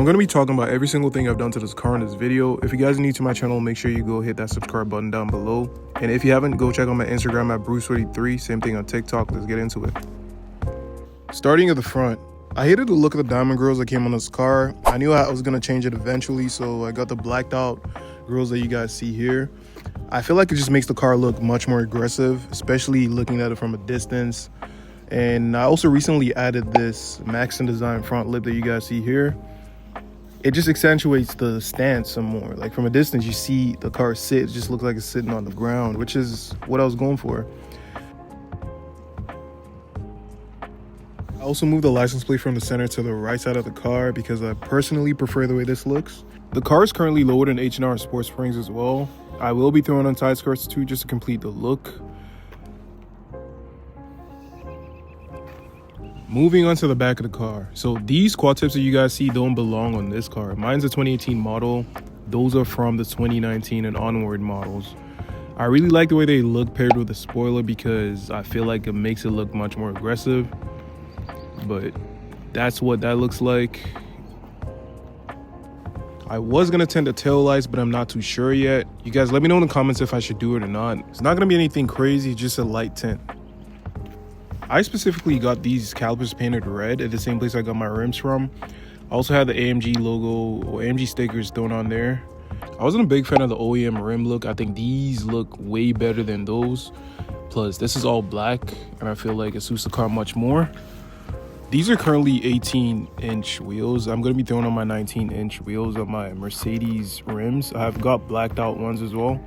I'm going to be talking about every single thing I've done to this car in this video. If you guys are new to my channel, make sure you go hit that subscribe button down below. And if you haven't, go check out my Instagram at C43. Same thing on TikTok. Let's get into it. Starting at the front, I hated the look of the diamond grills that came on this car. I knew I was going to change it eventually, so I got the blacked out grills that you guys see here. I feel like it just makes the car look much more aggressive, especially looking at it from a distance. And I also recently added this Maxton design front lip that you guys see here. It just accentuates the stance some more. Like from a distance, you see the car sit, it just looks like it's sitting on the ground, which is what I was going for. I also moved the license plate from the center to the right side of the car because I personally prefer the way this looks. The car is currently lowered in H&R Sport Springs as well. I will be throwing on side skirts too, just to complete the look. Moving on to the back of the car. So these quad tips that you guys see don't belong on this car. Mine's a 2018 model. Those are from the 2019 and onward models. I really like the way they look paired with the spoiler because I feel like it makes it look much more aggressive. But that's what that looks like. I was gonna tint the tail lights, but I'm not too sure yet. You guys let me know in the comments if I should do it or not. It's not gonna be anything crazy, just a light tint. I specifically got these calipers painted red at the same place I got my rims from. I also had the AMG logo or AMG stickers thrown on there. I wasn't a big fan of the OEM rim look. I think these look way better than those. Plus, this is all black, and I feel like it suits the car much more. These are currently 18-inch wheels. I'm going to be throwing on my 19-inch wheels on my Mercedes rims. I've got blacked out ones as well,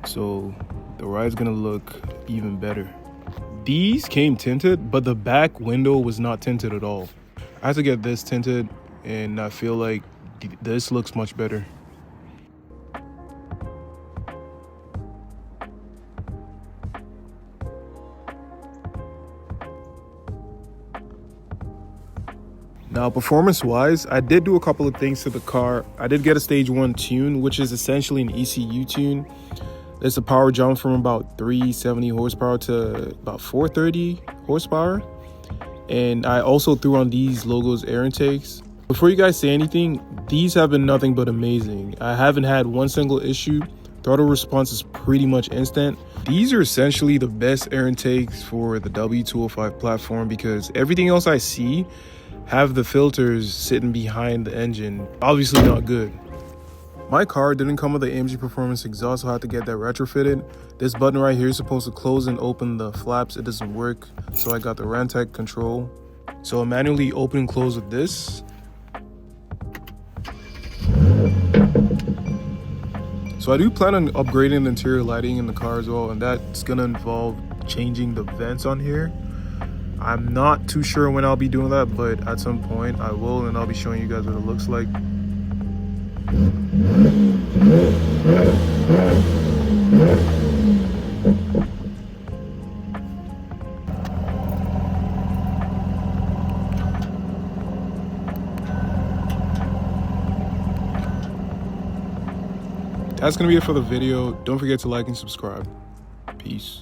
so the ride's going to look even better. These came tinted, but the back window was not tinted at all. I had to get this tinted, and I feel like this looks much better. Now, performance-wise, I did do a couple of things to the car. I did get a stage 1 tune, which is essentially an ECU tune. It's a power jump from about 370 horsepower to about 430 horsepower. And I also threw on these logos air intakes. Before you guys say anything, these have been nothing but amazing. I haven't had one single issue. Throttle response is pretty much instant. These are essentially the best air intakes for the W205 platform because everything else I see have the filters sitting behind the engine. Obviously not good. My car didn't come with the AMG Performance exhaust, so I had to get that retrofitted. This button right here is supposed to close and open the flaps. It doesn't work, so I got the Rantec control. So I manually open and close with this. So I do plan on upgrading the interior lighting in the car as well, and that's gonna involve changing the vents on here. I'm not too sure when I'll be doing that, but at some point I will, and I'll be showing you guys what it looks like. That's gonna be it for the video. Don't forget to like and subscribe. Peace.